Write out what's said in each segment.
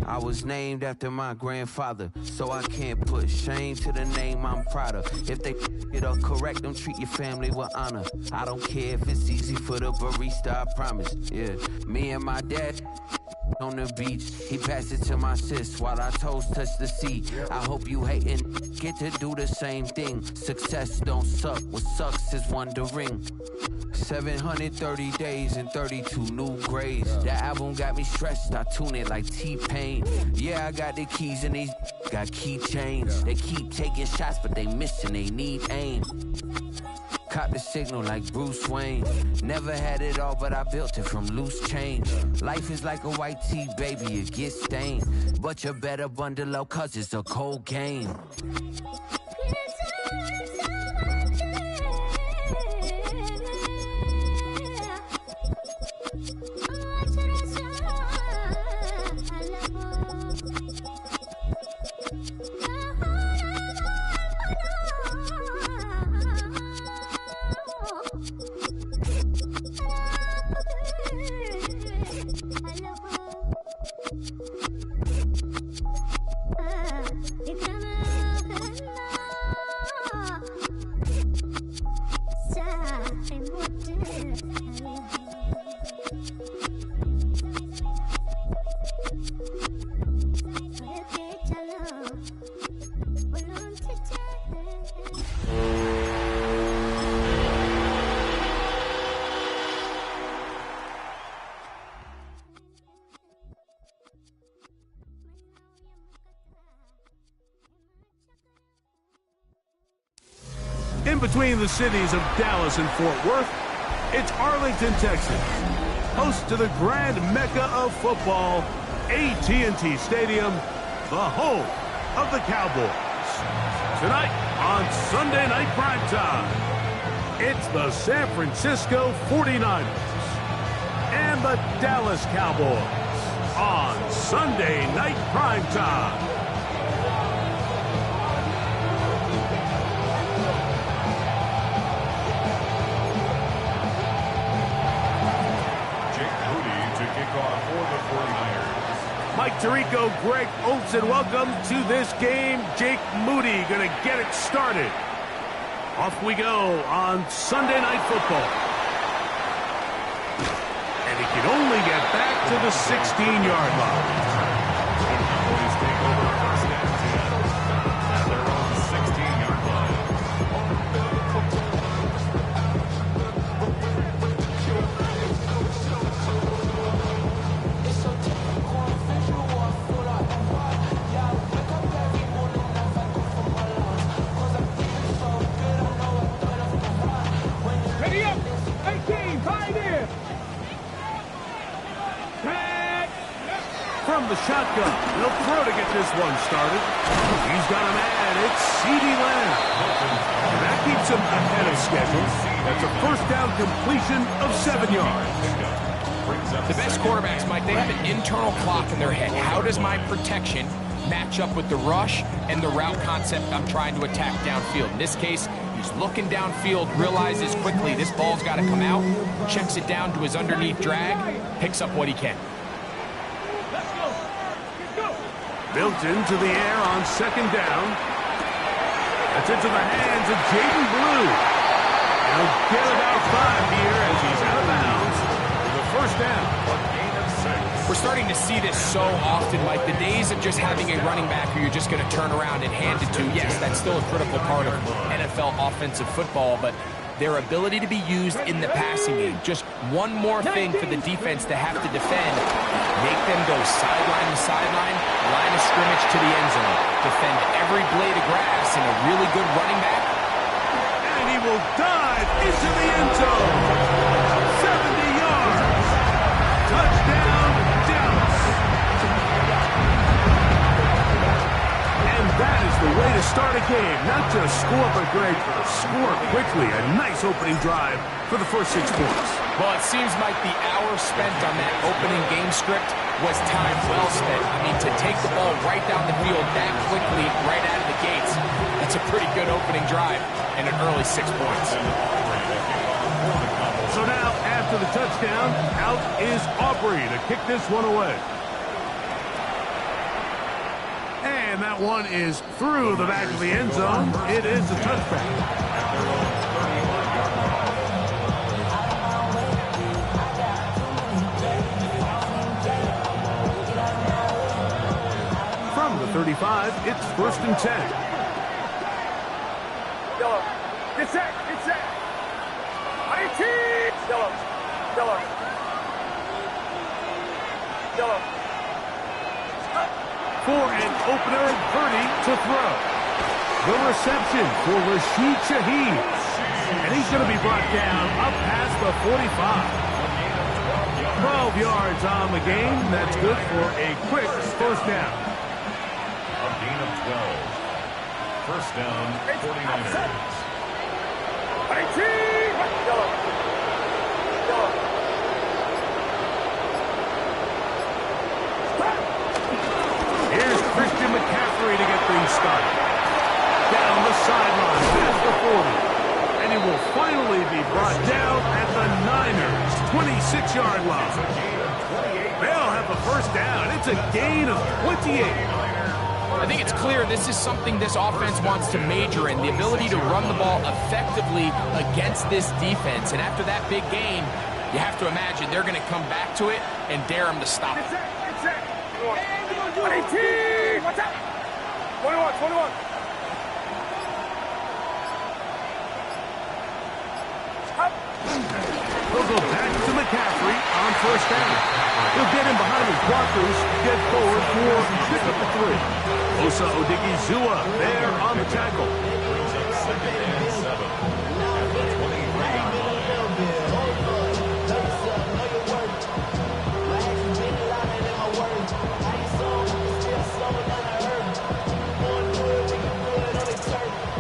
I was named after my grandfather, so I can't put shame to the name I'm proud of. If they it up correct, don't treat your family with honor. I don't care if it's easy for the barista, I promise. Yeah, me and my dad on the beach, he passed it to my sis while our toes touch the sea. I hope you hatin' get to do the same thing. Success don't suck, what sucks is wondering. 730 days and 32 new grades. That album got me stressed, I tune it like T-Pain. Yeah, I got the keys and these got keychains. They keep taking shots, but they missing, they need aim. Caught the signal like Bruce Wayne. Never had it all, but I built it from loose change. Life is like a white tee, baby, it gets stained. But you better bundle up, cause it's a cold game. In between the cities of Dallas and Fort Worth, it's Arlington, Texas, host to the grand mecca of football, AT&T Stadium, the home of the Cowboys. Tonight on Sunday Night Primetime, it's the San Francisco 49ers and the Dallas Cowboys on Sunday Night Primetime. Mike Tirico, Greg Olsen, welcome to this game. Jake Moody going to get it started. Off we go on Sunday Night Football. And he can only get back to the 16-yard line. Cowboys take over first and 10 at their own 16-yard line. From the shotgun, he'll throw to get this one started. He's got a man, it's CeeDee Lamb. And that keeps him ahead of schedule. That's a first down completion of 7 yards. The best quarterbacks, Mike, they have an internal clock in their head. How does my protection match up with the rush and the route concept I'm trying to attack downfield? In this case, he's looking downfield, realizes quickly this ball's got to come out, checks it down to his underneath drag, picks up what he can. Built into the air on second down. That's into the hands of Jaden Blue. He'll get about 5 here as he's out of bounds with a first down. We're starting to see this so often, Mike. The days of just having a running back who you're just going to turn around and hand it to, yes, that's still a critical part of NFL offensive football, but their ability to be used in the passing game. Just one more thing for the defense to have to defend. Make them go sideline to sideline, line of scrimmage to the end zone. Defend every blade of grass in a really good running back. And he will dive into the end zone. 70 yards. Touchdown, Dallas. And that is the way to start a game. Not just score, but Greg, score quickly. A nice opening drive for the first 6 points. Well, it seems like the hour spent on that opening game script was time well spent. I mean, to take the ball right down the field that quickly, right out of the gates, that's a pretty good opening drive and an early 6 points. after the touchdown, out is Aubrey to kick this one away. And that one is through the back of the end zone. It is a touchback. From the 35, it's 1st and 10. Yellow. Get set. Get set. 18. Yellow. Yellow. Yellow. For an opener, Purdy to throw. The reception for Rashid Shaheed. And he's going to be brought down up past the 45. 12 yards on the game. That's good for a quick first down. A gain of 12. First down, 49ers. 18. Yellow. Yellow. Here's Christian McCaffrey to get things started. Down the sideline, past the 40. And he will finally be brought down at the Niners' 26-yard line. They'll have the first down. It's a gain of 28. I think it's clear this is something this offense wants to major in, the ability to run the ball effectively against this defense. And after that big gain, you have to imagine they're going to come back to it and dare them to stop it. 18. What's up? 21. They'll go back to McCaffrey on first down. He'll get him behind his blockers, get forward for pickup the 3. Osa Odigizua there on the tackle. Brings up 2nd and 7. At the 23.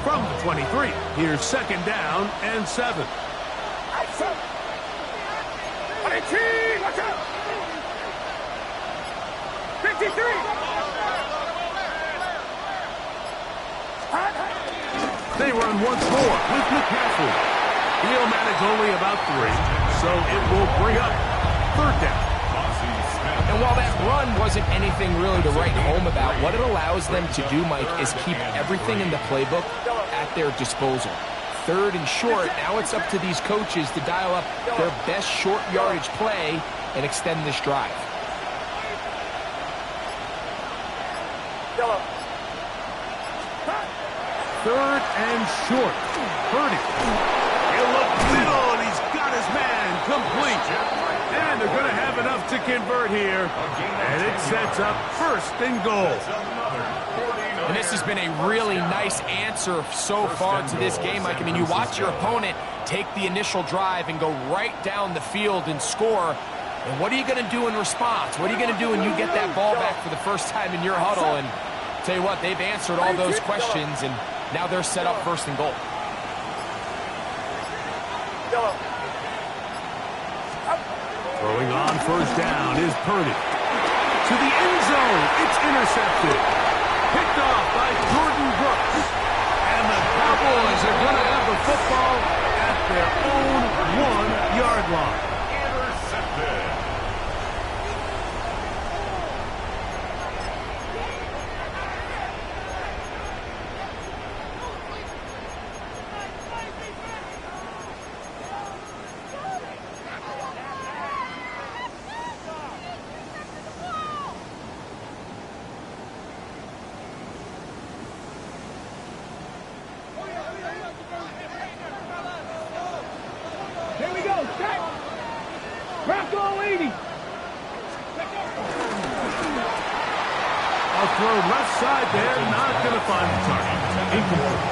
From the 23, here's 2nd down and 7. 18. Watch out. 53. They run once more with McCaffrey. He'll manage only about 3, so it will bring up 3rd down. And while that run wasn't anything really to write home about, what it allows them to do, Mike, is keep everything in the playbook at their disposal. 3rd and short, now it's up to these coaches to dial up their best short yardage play and extend this drive. Yellow. 3rd and short. Purdy. He'll look middle, and he's got his man complete. And they're going to have enough to convert here. And it sets up 1st and goal. And this has been a really nice answer so far to this game, Mike. I mean, you watch your opponent take the initial drive and go right down the field and score. And what are you going to do in response? What are you going to do when you get that ball back for the first time in your huddle? And tell you what, they've answered all those questions, and now they're set up 1st and goal. Throwing on first down is Purdy. To the end zone. It's intercepted. Picked off by Jordan Brooks. And the Cowboys are going to have the football at their own 1-yard line. Intercepted. Here we go. Set. Bronco 80. I'll throw left side there. Not going to find the target. Incomplete.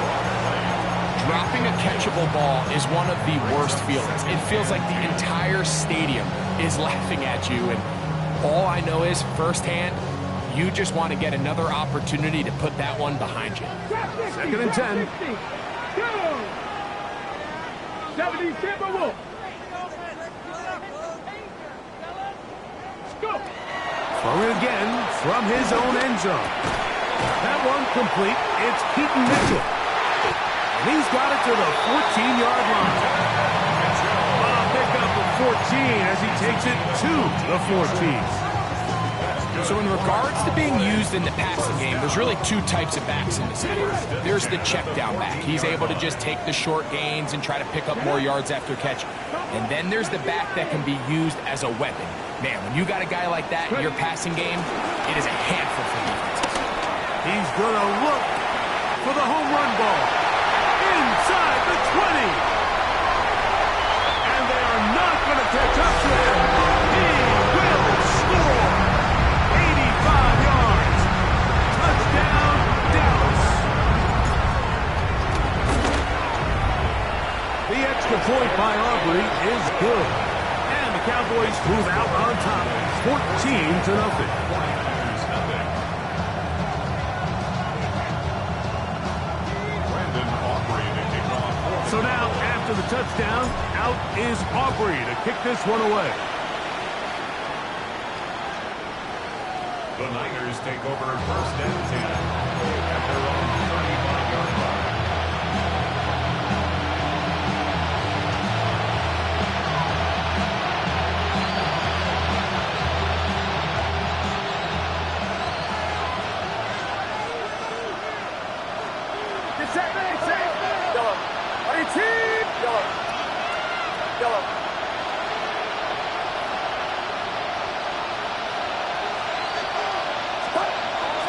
Dropping a catchable ball is one of the worst feelings. It feels like the entire stadium is laughing at you, and all I know is firsthand, you just want to get another opportunity to put that one behind you. 2nd and 10. 70 Timberwolves. Go. Throwing again from his own end zone. That one complete. It's Keaton Mitchell. And he's got it to the 14-yard line. Pick up a as he takes it to the 14. So in regards to being used in the passing game, there's really two types of backs in this game. There's the check down back. He's able to just take the short gains and try to pick up more yards after catch. And then there's the back that can be used as a weapon. Man, when you got a guy like that in your passing game, it is a handful for defenses. He's going to look for the home run ball. Inside the 20. And they are not going to catch up to him. He will score. 85 yards. Touchdown, Dallas. The extra point by Aubrey is good. And the Cowboys move out on top, 14-0. So now, after the touchdown, out is Aubrey to kick this one away. The Niners take over first and 10 at their own 35-yard line.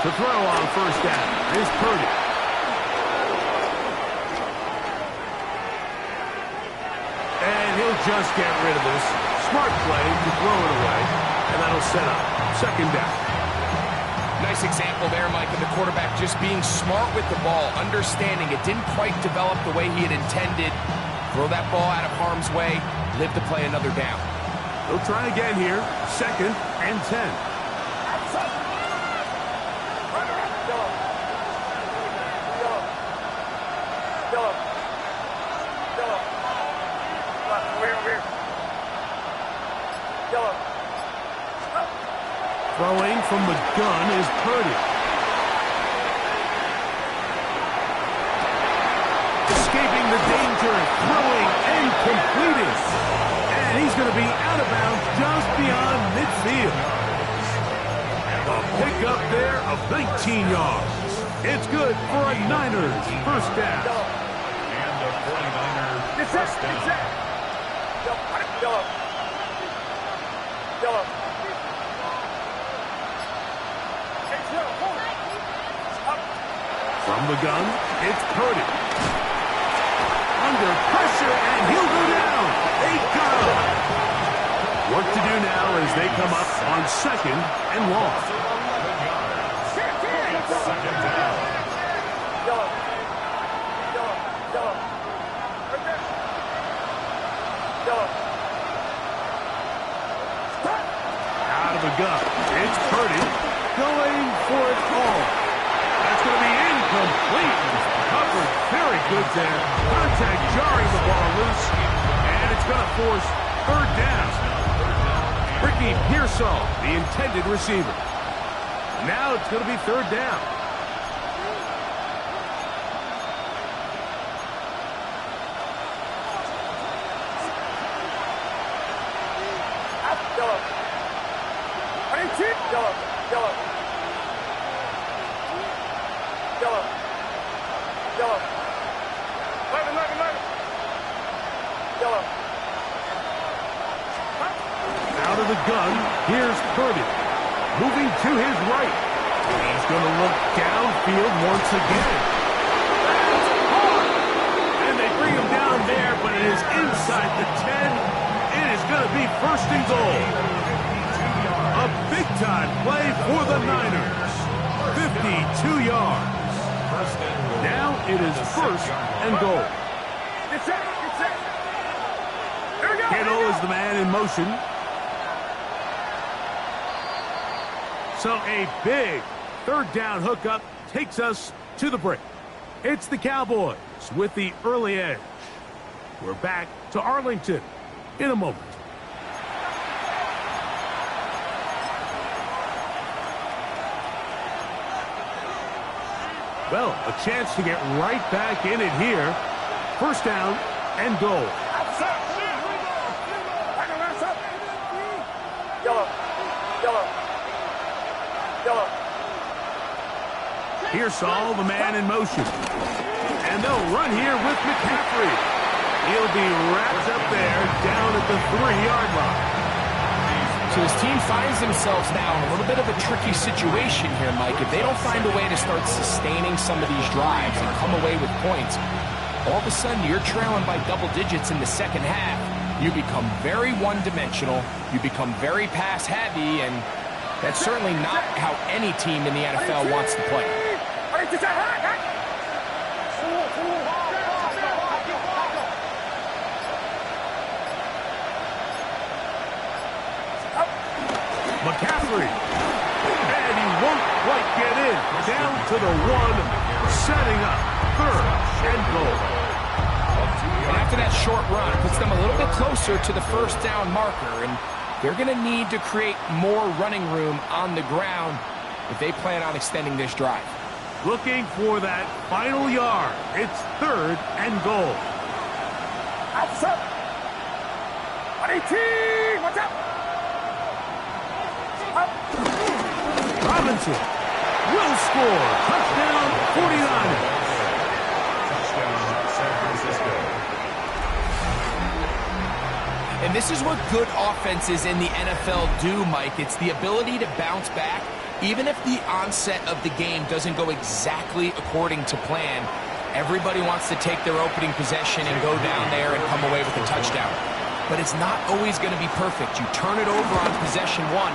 To throw on first down is Purdy. And he'll just get rid of this. Smart play to throw it away. And that'll set up second down. Nice example there, Mike, of the quarterback just being smart with the ball, understanding it didn't quite develop the way he had intended. Throw that ball out of harm's way, live to play another down. They'll try again here. Second and 10. Throwing from the gun is Purdy. Escaping the danger, throwing and completing. And he's going to be out of bounds just beyond midfield. A pickup there of 19 yards. It's good for a Niners first down. And the 49ers first down. From the gun, it's Purdy. Under pressure, and he'll go down. They got him. Work to do now as they come up on second and long. Second down. Out of the gun, it's Purdy going for it all. That's going to be incomplete. Covered very good there. Contact jarring the ball loose. And it's going to force third down. Ricky Pearsall, the intended receiver. Now it's going to be third down. Out of the gun, here's Purdy. Moving to his right. He's going to look downfield once again. That's hard. And they bring him down there, but it is inside the 10. It is going to be first and goal. A big-time play for the Niners. 52 yards. Now it is first and goal. Kittle is the man in motion. So a big third down hookup takes us to the break. It's the Cowboys with the early edge. We're back to Arlington in a moment. Well, a chance to get right back in it here. First down and goal. Here's Saul, the man in motion. And they'll run here with McCaffrey. He'll be wrapped up there down at the 3-yard line. So his team finds themselves now in a little bit of a tricky situation here, Mike. If they don't find a way to start sustaining some of these drives and come away with points, all of a sudden you're trailing by double digits in the second half. You become very one-dimensional. You become very pass-heavy, and that's certainly not how any team in the NFL wants to play. McCaffrey. And he won't quite get in. Down to the 1, setting up 3rd and goal. And after that short run, it puts them a little bit closer to the first down marker, and they're going to need to create more running room on the ground if they plan on extending this drive. Looking for that final yard. It's 3rd and goal. Outside. 18. Watch out. Robinson will score. Touchdown, 49ers. Touchdown, San Francisco. And this is what good offenses in the NFL do, Mike. It's the ability to bounce back, even if the onset of the game doesn't go exactly according to plan. Everybody wants to take their opening possession and go down there and come away with a touchdown. But it's not always going to be perfect. You turn it over on possession 1.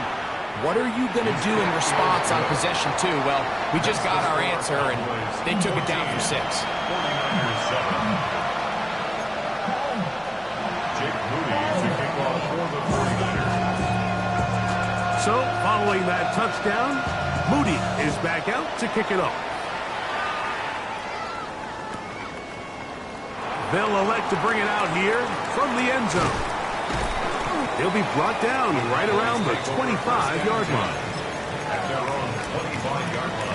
What are you going to do in response on possession 2? Well, we just got our answer, and they took it down for 6. 49ers 7. Jake Moody to kick off for the 49ers. So, following that touchdown, Moody is back out to kick it off. They'll elect to bring it out here from the end zone. He'll be brought down right around the 25-yard line. At their own 25-yard line.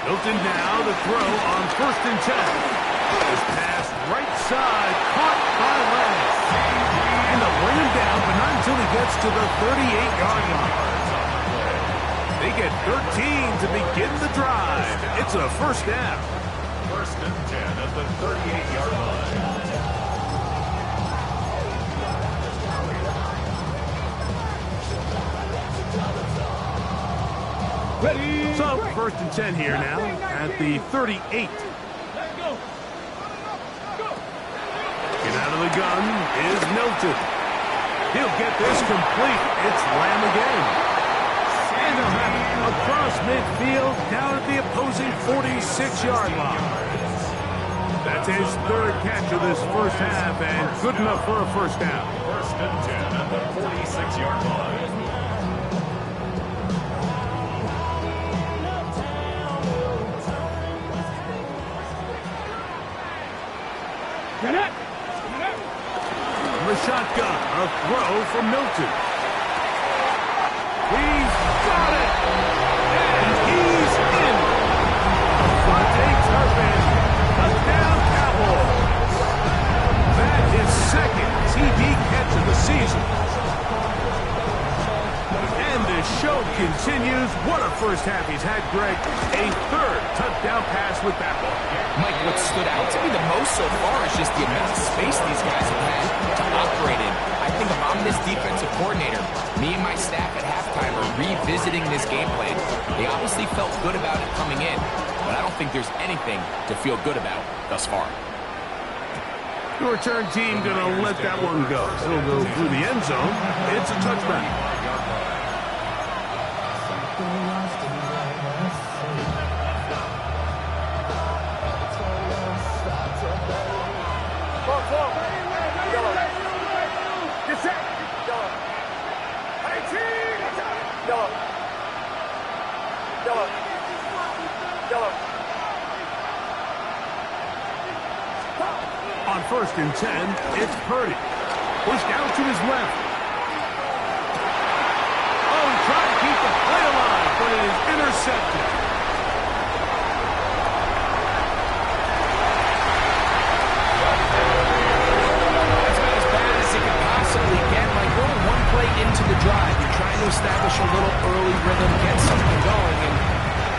Hilton now to throw on 1st and 10. This pass right side, caught by Lance. And they'll bring him down, but not until he gets to the 38-yard line. They get 13 to begin the drive. It's a 1st down. 1st and 10 at the 38-yard line. Ready. So, 1st and 10 here now at the 38. Get out of the gun is Milton. He'll get this complete. It's Lamb again. And they'll have it across midfield down at the opposing 46-yard line. That's his 3rd catch of this first half and good enough for a 1st down. 1st and 10 at the 46-yard line. The shotgun, a throw from Milton. He's got it! And he's in! Vontae Turpin, touchdown Cowboys! That is 2nd TD catch of the season. And the show continues. What a first half he's had, Greg. A 3rd touchdown pass with that one. Mike, what stood out to me the most so far is just the amount of space these guys have had to operate in. I think if I'm this defensive coordinator, me and my staff at halftime are revisiting this game plan. They obviously felt good about it coming in, but I don't think there's anything to feel good about thus far. The return team going to let that one go. It'll go through the end zone. It's a touchback. On 1st and 10, it's Purdy. Pushed out to his left. is intercepted. That's about as bad as it could possibly get. Like, we're only one play into the drive. You're trying to establish a little early rhythm, get something going, and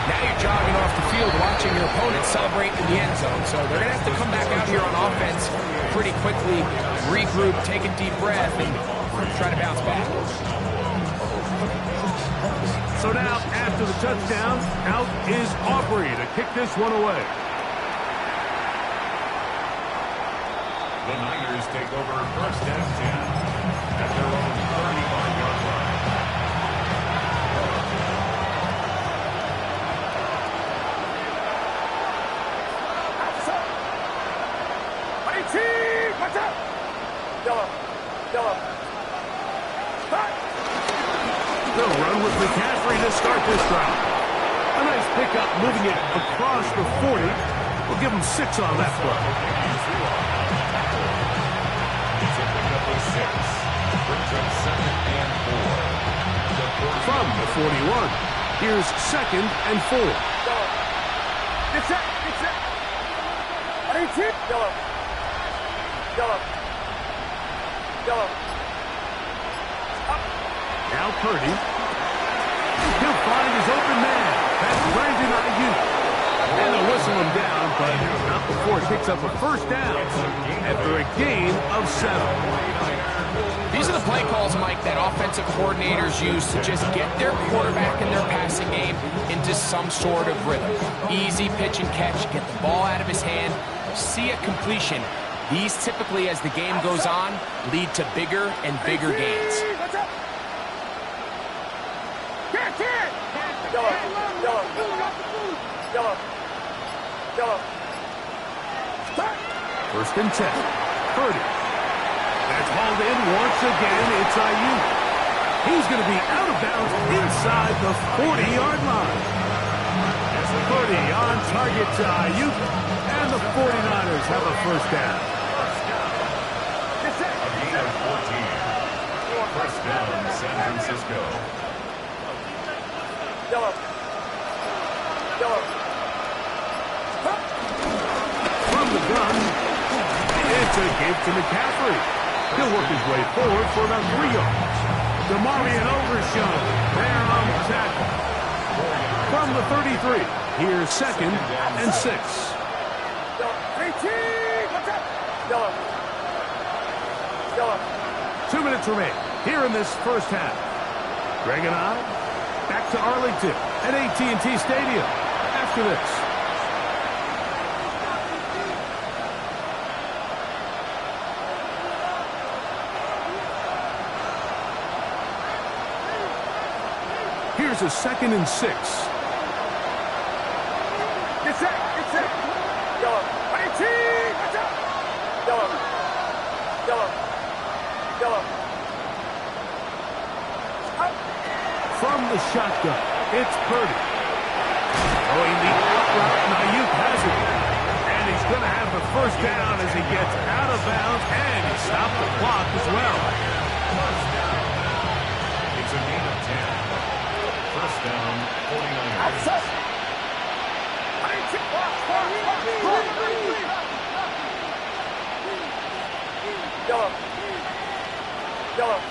now you're jogging off the field watching your opponent celebrate in the end zone. So they're going to have to come back out here on offense pretty quickly, regroup, take a deep breath, and try to bounce back. So now, after the touchdown, out is Aubrey to kick this one away. The Niners take over first and 10 at their own 35-yard line. Watch out! Yellow. Start! They'll run with McCaffrey to start this drive. A nice pickup moving it across the 40. We'll give them 6 on that play. It's a pickup of 6. Brings up 2nd and 4. From the 41, here's 2nd and 4. Get set! Yellow. Now Purdy. He'll find his open man. That's Brandon Ayuk. And they'll whistle him down, but not before it picks up a first down after a gain of 7. These are the play calls, Mike, that offensive coordinators use to just get their quarterback and their passing game into some sort of rhythm. Easy pitch and catch, get the ball out of his hand, see a completion. These typically, as the game goes on, lead to bigger and bigger gains. Watch out! Get! Yellow. Start! First and 10. Purdy. That's hauled in once again. It's Ayuk. He's going to be out of bounds inside the 40-yard line. Purdy on target to Ayuk, and the 49ers have a first down. A gain of 14. First down, San Francisco. Yellow. From the gun, it's a give to McCaffrey. He'll work his way forward for about 3 yards. DeMarvion Overshown there on the tackle. From the 33, here's 2nd and 6. 18! Watch out! Yellow. 2 minutes remain here in this first half. Greg and I back to Arlington at AT&T Stadium after this. Here's a 2nd and 6. Get set! Yellow. 18! Watch out! Yellow. From the shotgun, it's Purdy. Throwing the out route, and Ayuk has it. And he's going to have the first down as he gets out of bounds, and he stopped the clock as well. It's a gain of 10. First down, 49ers. Yellow.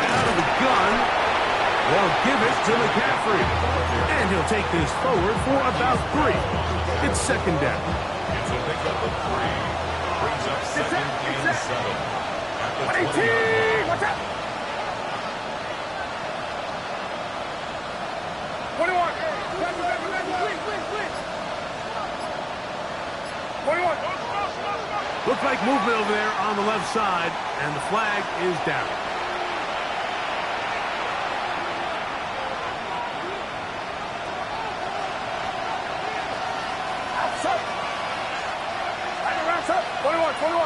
Out of the gun, they'll give it to McCaffrey. And he'll take this forward for about 3. It's 2nd down. It's a pickup of 3. Brings up 2nd and 7. At the 20-yard line. Watch out! 21! 21! Looks like movement over there on the left side, and the flag is down. Outside! Right around, 21!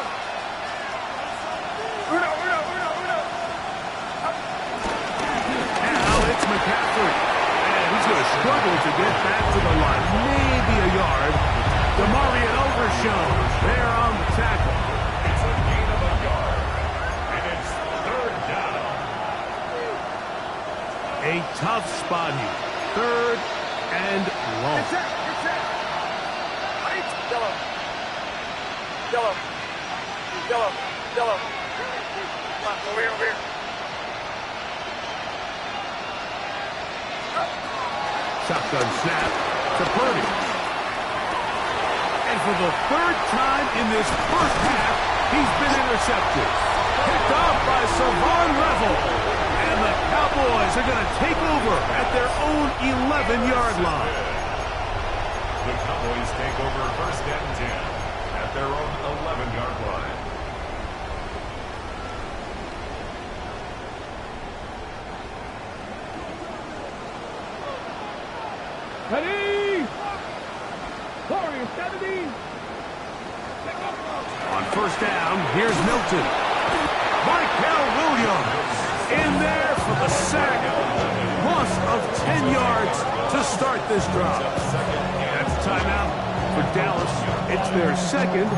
Uno! Now it's McCaffrey. And he's going to struggle to get back to the line. Maybe a yard. DeMarvion Overshown there on the tackle. It's a gain of a yard. And it's 3rd down. tough spot here. 3rd and long. It's set. Right. Yellow. Come on, over here. Shotgun snap to Purdy. And for the 3rd time in this first half, he's been intercepted. Picked off by Savon Revel. And the Cowboys are going to take over at their own 11-yard line. The Cowboys take over 1st and 10 at their own 11-yard line. Ready? Warriors 70. On 1st down, here's Milton. Michael Williams in there for the sack. Loss of 10 yards to start this drive. That's a timeout for Dallas. It's their 2nd.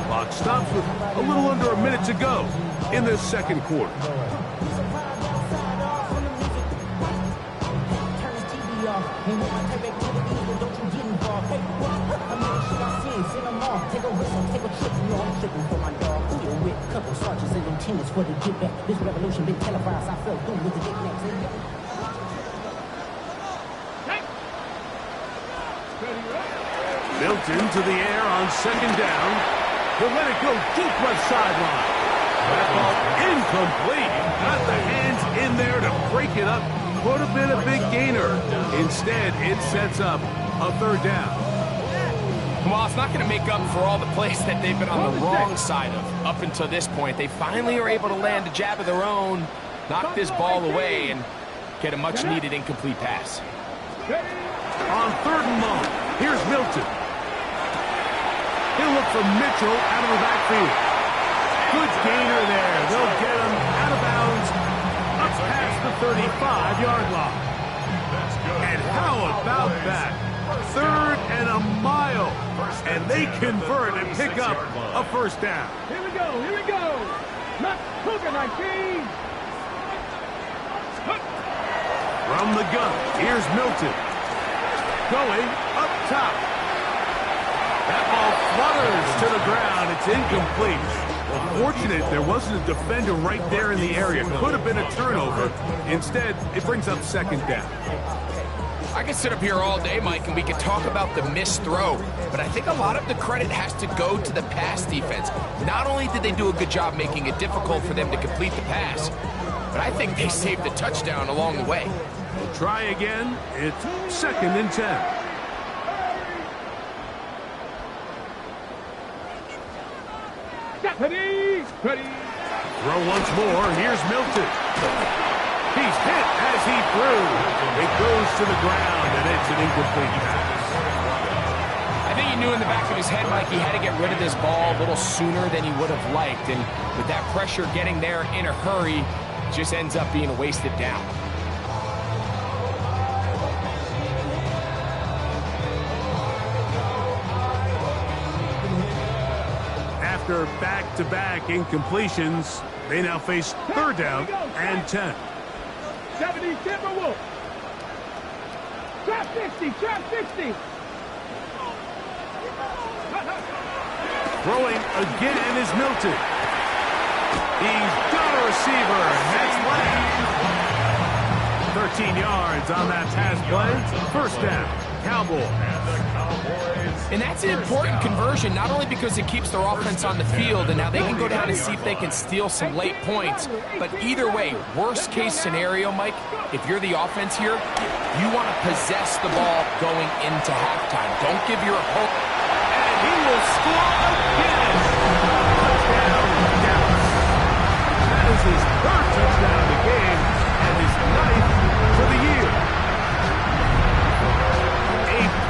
Clock stops with a little under a minute to go in this 2nd quarter. For the get back, this revolution been televised. I felt good with the knickknacks. Milton to the air on 2nd down. He'll let it go deep left sideline. That ball incomplete. Got the hands in there to break it up. Could have been a big gainer. Instead, it sets up a 3rd down. Well, it's not going to make up for all the plays that they've been on the wrong side of up until this point. They finally are able to land a jab of their own, knock this ball away, and get a much-needed incomplete pass. On 3rd and long, here's Milton. He'll look for Mitchell out of the backfield. Good gainer there. They'll get him out of bounds up past the 35-yard line. And how about that? 3rd and a mile. And they convert and pick up a 1st down. Here we go. Not Cougar 19. From the gun, here's Milton. Going up top. That ball flutters to the ground. It's incomplete. Well, fortunate there wasn't a defender right there in the area. Could have been a turnover. Instead, it brings up 2nd down. I could sit up here all day, Mike, and we could talk about the missed throw, but I think a lot of the credit has to go to the pass defense. Not only did they do a good job making it difficult for them to complete the pass, but I think they saved the touchdown along the way. We'll try again. It's 2nd and 10. Ready. Throw once more. Here's Milton. He's hit as he threw. It goes to the ground, and it's an incomplete pass. I think he knew in the back of his head, Mike, he had to get rid of this ball a little sooner than he would have liked. And with that pressure getting there in a hurry, it just ends up being a wasted down. After back-to-back incompletions, they now face 3rd down and 10. 70 Timberwolves. Trap 60. Throwing again is Milton. He's got a receiver, and that's left. 13 yards on that pass play. 1st down, Cowboys. And that's an important conversion, not only because it keeps their offense on the field and now they can go down and see if they can steal some late points, but either way, worst case scenario, Mike, if you're the offense here, you want to possess the ball going into halftime. Don't give your opponent. And he will score again. Touchdown, Dallas. That is his 3rd touchdown of the game and his 9th for the year.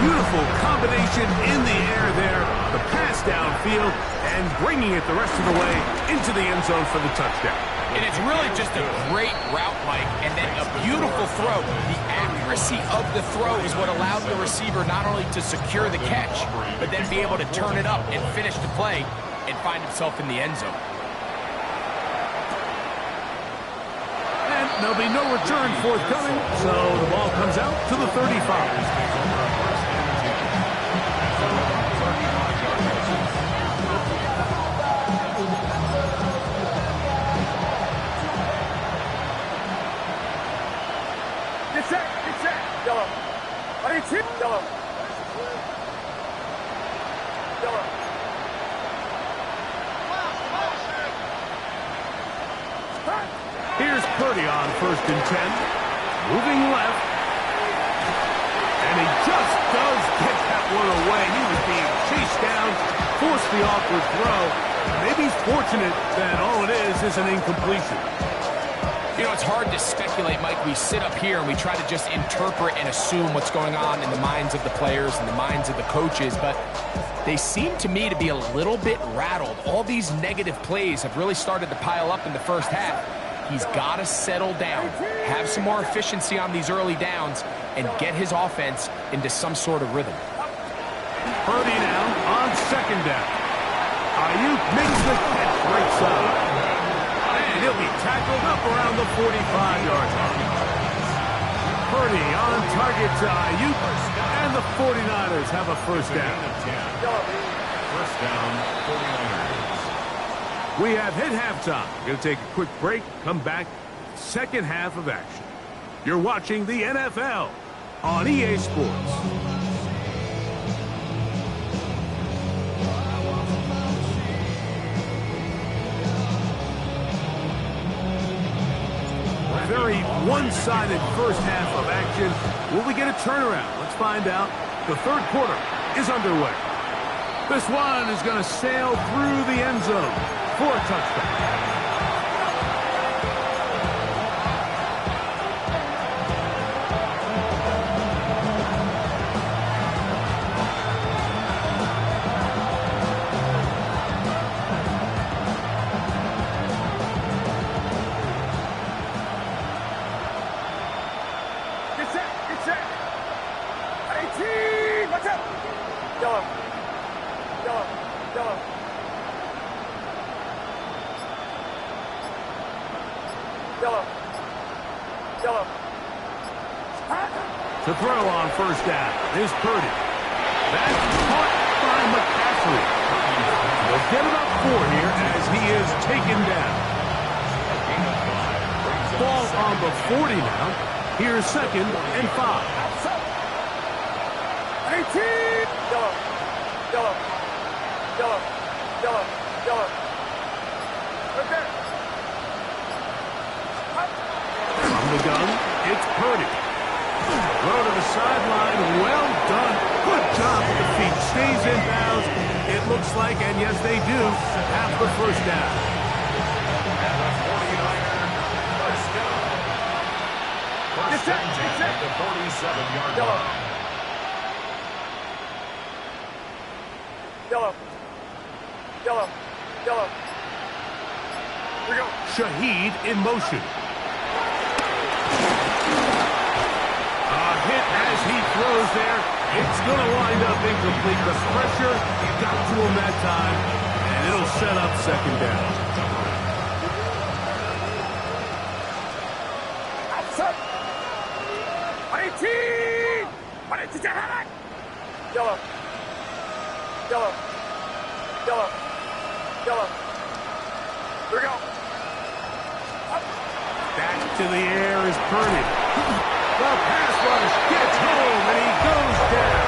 Beautiful combination in the air there, the pass downfield, and bringing it the rest of the way into the end zone for the touchdown. And it's really just a great route, Mike, and then a beautiful throw. The accuracy of the throw is what allowed the receiver not only to secure the catch, but then be able to turn it up and finish the play and find himself in the end zone. And there'll be no return forthcoming, so the ball comes out to the 35. Yellow. Yellow. Yellow. Here's Purdy on 1st and 10. Moving left. And he just does get that one away. He was being chased down, forced the awkward throw. Maybe he's fortunate that all it is an incompletion. You know, it's hard to speculate, Mike. We sit up here and we try to just interpret and assume what's going on in the minds of the players and the minds of the coaches, but they seem to me to be a little bit rattled. All these negative plays have really started to pile up in the first half. He's got to settle down, have some more efficiency on these early downs, and get his offense into some sort of rhythm. Purdy now on 2nd down. Ayuk makes the catch right side. And he'll be tackled up around the 45-yard line. Purdy on target to Ayuk, and the 49ers have a first down. First down, 49ers. We have hit halftime. We're going to take a quick break, come back, second half of action. You're watching the NFL on EA Sports. Very one-sided first half of action. Will we get a turnaround? Let's find out. The third quarter is underway. This one is going to sail through the end zone for a touchdown. To throw on first down is Purdy. That's caught by McCaffrey. They'll get about 4 here as he is taken down. Ball on the 40 now. Here's 2nd and 5. 18! Yellow. Yellow. Yellow. Yellow. Yellow. Right there. From the gun, it's Purdy. Throw to the sideline. Well done. Good job with the feet. Stays in bounds. It looks like, and yes, they do, have the first down. And the 49er first down. First and 10 at the 47-yard line. Yellow. Yellow. Yellow. Here we go. Shaheed in motion. Hit as he throws there. It's going to wind up incomplete. The pressure got to him that time, and it'll set up 2nd down. Outside. 18! 18! Yellow. Yellow. Yellow. Yellow. Here we go. Back to the air is Purdy. The pass rush gets home, and he goes down.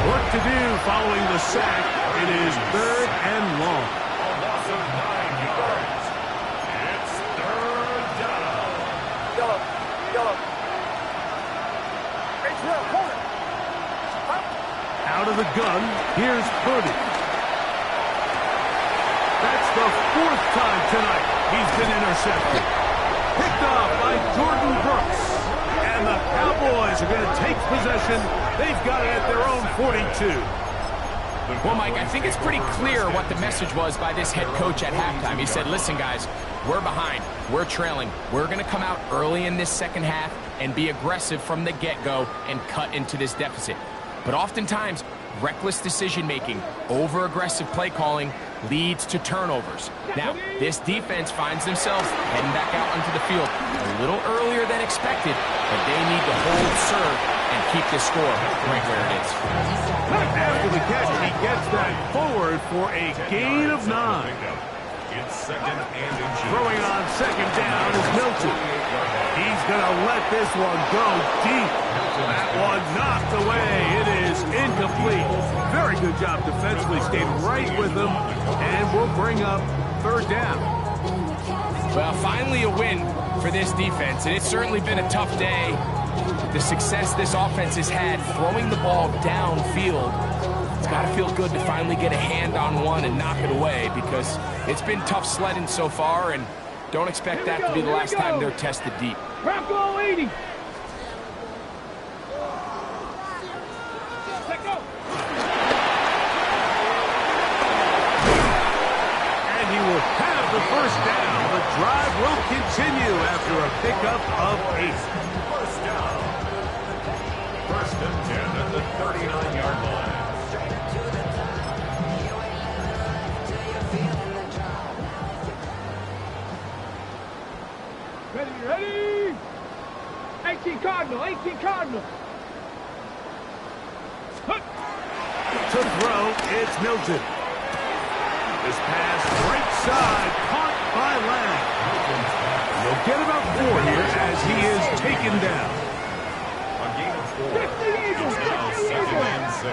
Work to do following the sack. It is 3rd and long. A loss of 9 yards. It's 3rd down. Yellow. Yellow. H-Will, hold it. Out of the gun, here's Purdy. That's the 4th time tonight he's been intercepted. Picked off by Jordan Brooks. And the Cowboys are going to take possession. They've got it at their own 42. Well, Mike, I think it's pretty clear what the message was by this head coach at halftime. He said, listen, guys, we're behind. We're trailing. We're going to come out early in this second half and be aggressive from the get-go and cut into this deficit. But oftentimes, reckless decision-making, over-aggressive play calling leads to turnovers. Now, this defense finds themselves heading back out onto the field a little earlier than expected, but they need to hold serve and keep this score right where it is. After the catch, he gets that forward for a gain of 9. It's second and inches. Throwing on second down is Milton. He's going to let this one go deep. That one knocked away. It is incomplete. Very good job defensively. Stayed right with him. And we'll bring up third down. Well, finally a win for this defense. And it's certainly been a tough day. The success this offense has had throwing the ball downfield, it's got to feel good to finally get a hand on one and knock it away, because it's been tough sledding so far, and don't expect that to be the last time they're tested deep. Bronco 80. And he will have the first down. The drive will continue after a pickup of 8. First down. First and 10 at the 39-yard line. Ready. 18 Cardinal, 18 Cardinal. To throw, it's Milton. This pass right side, caught by Lang. He'll get about 4 here as he is taken down. A gain of 4. It's now second and 6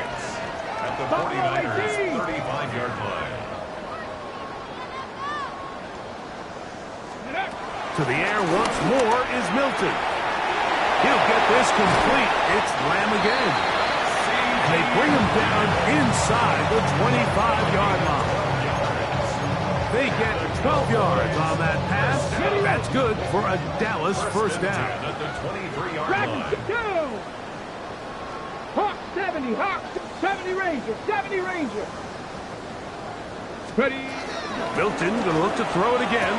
at the 49ers' 35-yard line. To the air once more is Milton. He'll get this complete. It's Lamb again. They bring him down inside the 25-yard line. They get 12 yards on that pass. That's good for a Dallas first down. At the 23-yard Dragon line. 2. Hawk 70, Hawk 70 Ranger, 70 Ranger. Ready. Milton going to look to throw it again.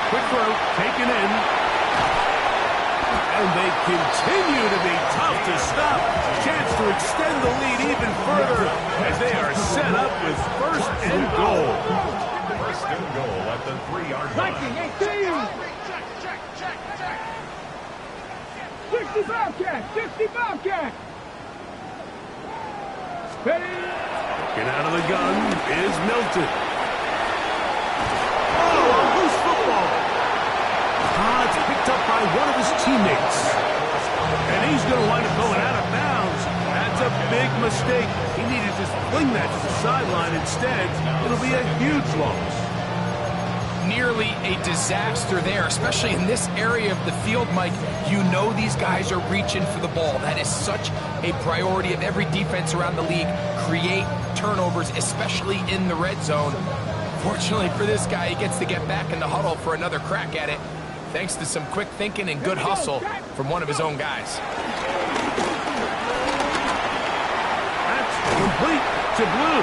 Quick throw, taken in. And they continue to be tough to stop. Chance to extend the lead even further as they are set up with first and goal. First and goal at the 3-yard line. 60 Bobcat, 60 Bobcat. Ready. Get out of the gun is Milton. Oh, a loose football. It's picked up by one of his teammates. And he's going to wind up going out of bounds. That's a big mistake. He needed to just fling that to the sideline instead. It'll be a huge loss. Nearly a disaster there, especially in this area of the field, Mike. You know these guys are reaching for the ball. That is such a priority of every defense around the league. Create turnovers, especially in the red zone. Fortunately for this guy, he gets to get back in the huddle for another crack at it, thanks to some quick thinking and good hustle from one of his own guys. That's complete to Blue.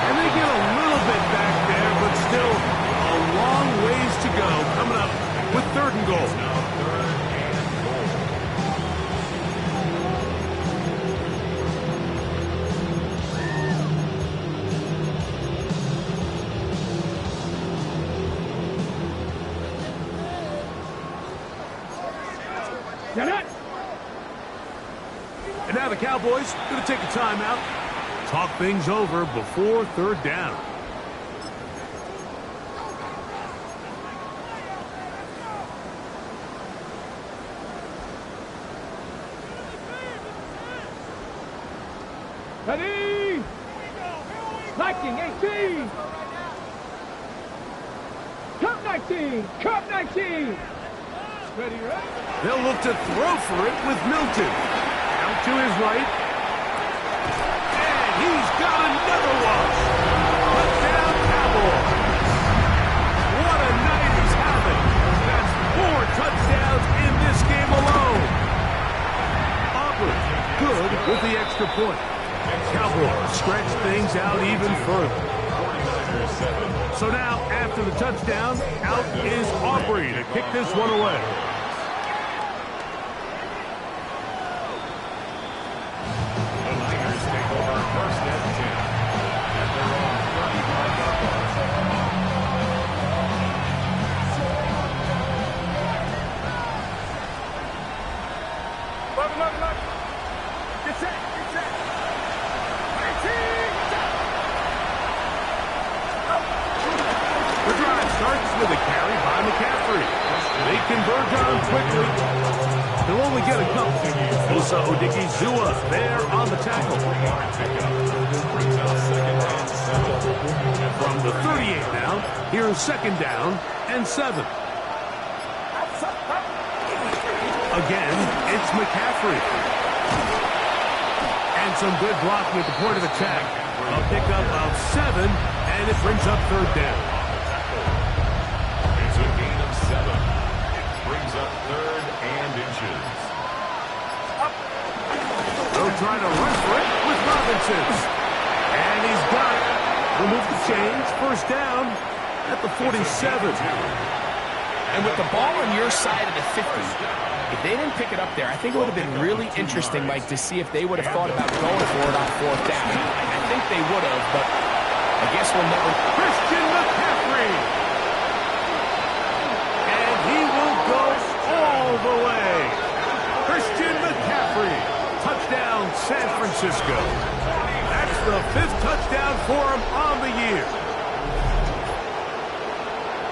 And they get a little bit back there, but still a long ways to go. Coming up with third and goal. And now the Cowboys going to take a timeout. Talk things over before third down. Ready. Viking 18. Cup 19. Cup 19. Ready, right? They'll look to throw for it with Milton. Out to his right. And he's got another one. Touchdown Cowboys. What a night he's having. That's 4 touchdowns in this game alone. Auburn good with the extra point. Cowboys stretch things out even further. So now, after the touchdown, out is Aubrey to kick this one away. converge on quickly. He'll only get a couple. Osa Odigizua there on the tackle. From the 38 now, here's second down and 7. Again, it's McCaffrey. And some good blocking at the point of attack. A pickup of 7, and it brings up third down. It's a gain of 7. It brings up third and inches. They'll try to run for it with Robinson. And he's got it. Remove the chains. First down at the 47. And with the ball on your side of the 50, if they didn't pick it up there, I think it would have been really interesting, Mike, to see if they would have thought about going for it on fourth down. I think they would have, but I guess we'll never. Christian McCaffrey. And he will go all the way. Christian McCaffrey. Touchdown, San Francisco. That's the 5th touchdown for him on the year.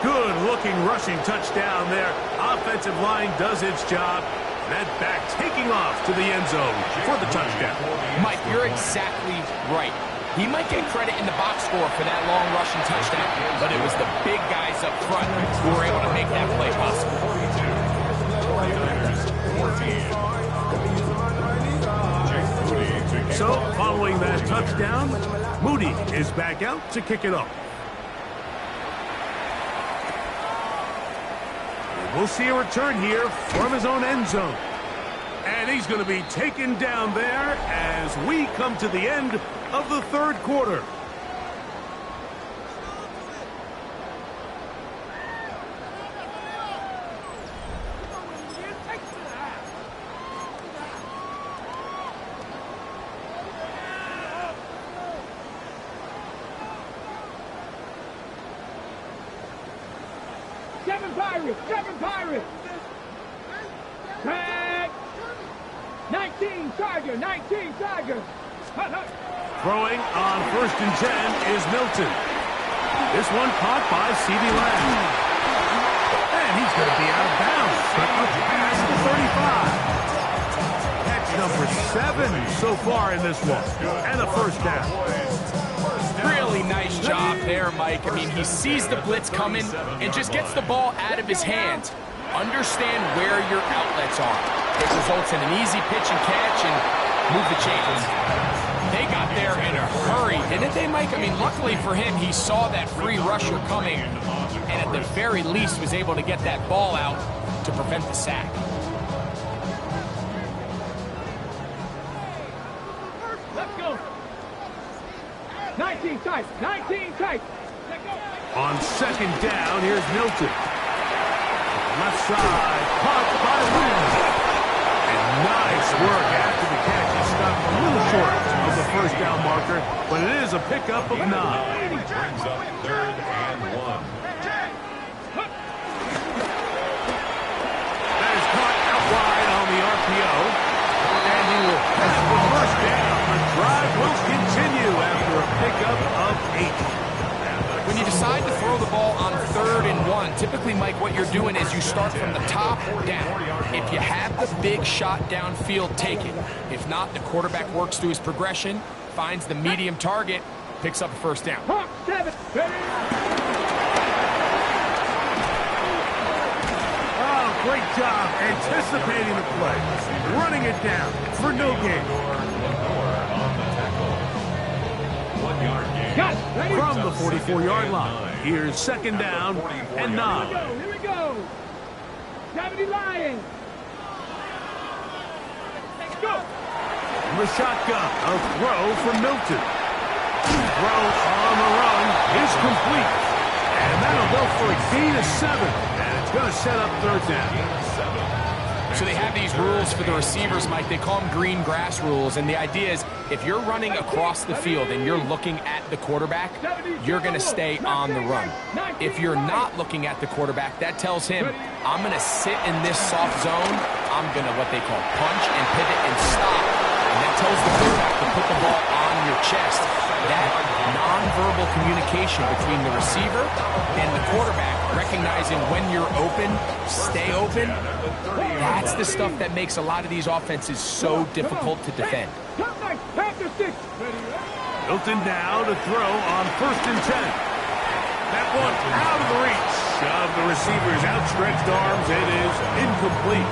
Good-looking rushing touchdown there. Offensive line does its job. That back taking off to the end zone for the touchdown. Mike, you're exactly right. He might get credit in the box score for that long rushing touchdown, but it was the big guys up front who were able to make that play possible. So, following that touchdown, Moody is back out to kick it off. We'll see a return here from his own end zone. And he's going to be taken down there as we come to the end of the third quarter. Seven Pirates! Tag! 19 Tiger! Throwing on 1st and 10 is Milton. This one caught by C.D. Lamb. And he's going to be out of bounds, but up past the 35. Catch number 7 so far in this one. And a first down. Really nice job there, Mike. I mean, he sees the blitz coming and just gets the ball out of his hands. Understand where your outlets are. It results in an easy pitch and catch and move the chains. They got there in a hurry, didn't they, Mike? I mean, luckily for him, he saw that free rusher coming and at the very least was able to get that ball out to prevent the sack. Let's go! 19 tight! On second down, here's Milton. Left side, caught by Williams. And nice work after the catch. He stopped a little short of the first down marker, but it is a pickup of 9. Brings up third and 1. That is caught out wide on the RPO. And he will catch the first down. The drive will continue after a pickup of 8. When you decide to throw the ball on 3rd and 1, typically, Mike, what you're doing is you start from the top down. If you have the big shot downfield, take it. If not, the quarterback works through his progression, finds the medium target, picks up a first down. Oh, great job anticipating the play, running it down for no gain. From the 44-yard line, here's second down and 9. Here we go! 70 Lions! Go! The shotgun, a throw from Milton. Throw on the run is complete. And that'll go for a gain of 7. And it's going to set up third down. So they have these rules for the receivers, Mike. They call them green grass rules. And the idea is if you're running across the field and you're looking at the quarterback, you're going to stay on the run. If you're not looking at the quarterback, that tells him, I'm going to sit in this soft zone. I'm going to what they call punch and pivot and stop. And that tells the quarterback to put the ball on your chest. That nonverbal communication communication between the receiver and the quarterback, recognizing when you're open, stay open. That's the stuff that makes a lot of these offenses so difficult to defend. Hilton now to throw on 1st and 10. That one out of the reach of the receiver's outstretched arms. It is incomplete.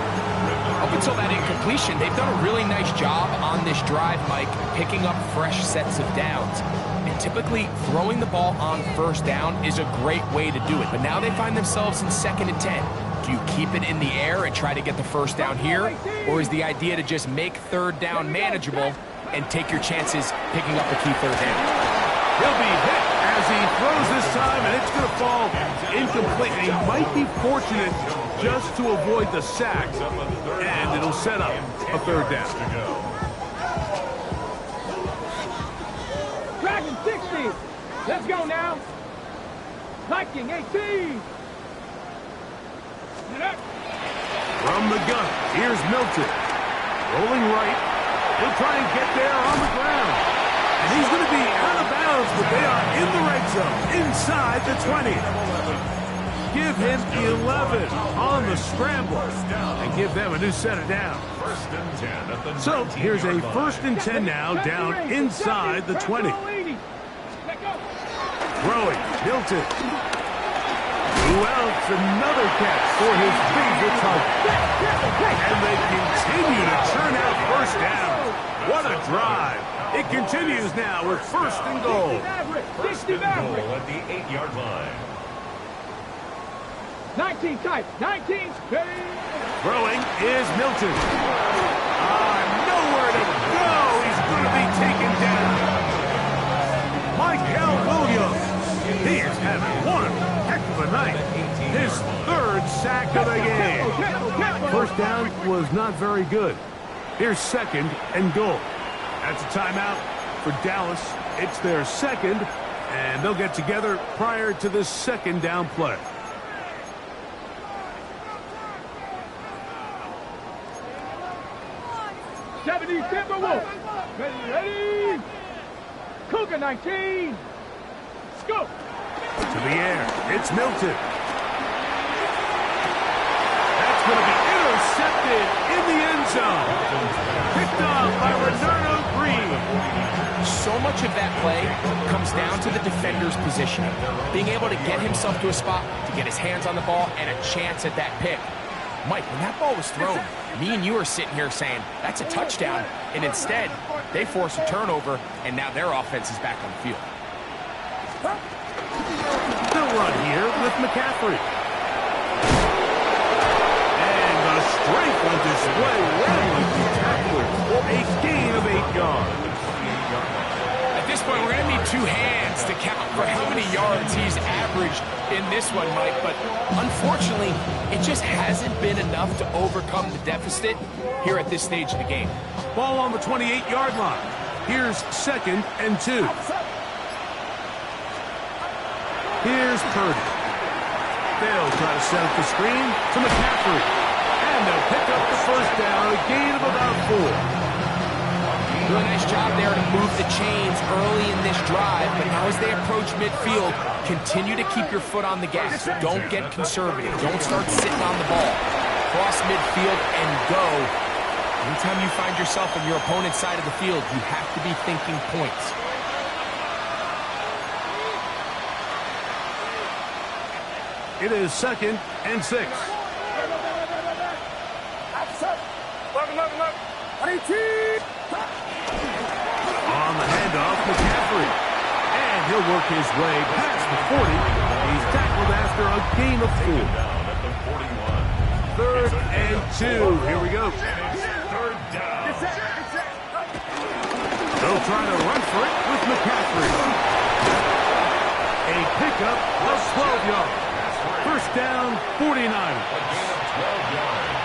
Up until that incompletion, they've done a really nice job on this drive, Mike, picking up fresh sets of downs. And typically, throwing the ball on 1st down is a great way to do it. But now they find themselves in 2nd and 10. Do you keep it in the air and try to get the 1st down here? Or is the idea to just make 3rd down manageable and take your chances picking up a key 3rd down? He'll be hit as he throws this time, and it's going to fall incomplete. He might be fortunate just to avoid the sack, and it'll set up a 3rd down. Dragon 60. Let's go now. Viking 18. From the gun, here's Milton. Rolling right. He'll try and get there on the ground. And he's going to be out of bounds, but they are in the red zone, inside the 20. Give him 11 on the scramble and give them a new set of downs. So here's a 1st and 10 now, down inside the 20. Throwing, Milton. Who else? Another catch for his favorite target. And they continue to churn out 1st down. What a drive. It continues now with 1st and goal. 1st and goal at the 8-yard line. 19 tight. 19. Throwing is Milton. Nowhere to go. He's going to be taken down. Michael Williams. He is having one heck of a night. His 3rd sack of the game. 1st down was not very good. Here's 2nd and goal. That's a timeout for Dallas. It's their 2nd, and they'll get together prior to this 2nd down play. Timberwolves. Ready. Cougar 19. Go. To the air. It's Milton. That's going to be intercepted in the end zone. Picked off by Renardo Green. So much of that play comes down to the defender's positioning. Being able to get himself to a spot, to get his hands on the ball, and a chance at that pick. Mike, when that ball was thrown, me and you are sitting here saying, that's a touchdown. And instead, they force a turnover, and now their offense is back on the field. They'll run here with McCaffrey. And the strength on display rattling the tacklers for a gain of 8 yards. At this point, we're going to need 2 hands to count for how many yards he's averaged in this one, Mike. But unfortunately, it just hasn't been enough to overcome the deficit here at this stage of the game. Ball on the 28-yard line. Here's 2nd and 2. Here's Purdy. They'll try to set up the screen to McCaffrey. And they'll pick up the 1st down, a gain of about 4. Really nice job there to move the chains early in this drive, but now as they approach midfield, continue to keep your foot on the gas. Don't get conservative. Don't start sitting on the ball. Cross midfield and go. Anytime you find yourself on your opponent's side of the field, you have to be thinking points. It is 2nd and 6. On the handoff, McCaffrey. And he'll work his way past the 40. He's tackled after a gain of 4. 3rd and 2. Here we go. 3rd down. They'll try to run for it with McCaffrey. A pickup of 12 yards. 1st down, 49.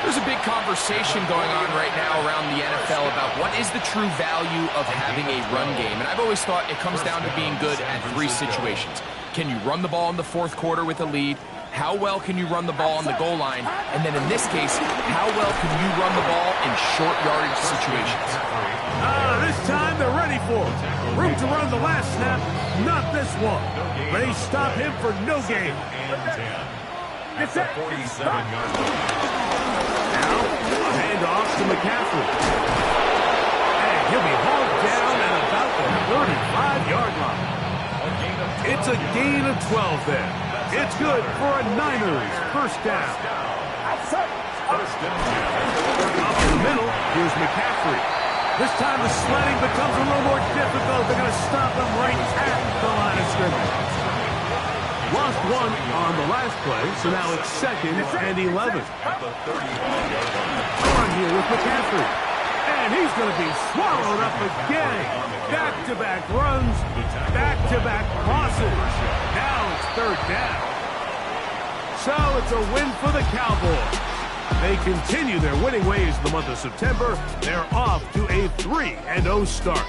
There's a big conversation going on right now around the NFL about what is the true value of having a run game. And I've always thought it comes down to being good at 3 situations. Can you run the ball in the 4th quarter with a lead? How well can you run the ball on the goal line? And then in this case, how well can you run the ball in short yardage situations? This time they're ready for him. Room to run the last snap, not this one. They stop him for no gain. At the 47-yard line. Now, a handoff to McCaffrey. And he'll be hauled down at about the 35-yard line. It's a gain of 12 there. It's good for a Niners first down. Up in the middle, here's McCaffrey. This time the sledding becomes a little more difficult. They're going to stop him right at the line of scrimmage. Lost one on the last play, so now it's 2nd and 11. On here with McCaffrey. And he's going to be swallowed up again. Back-to-back runs, back-to-back crosses. Now it's 3rd down. So it's a win for the Cowboys. They continue their winning ways in the month of September. They're off to a 3-0 start.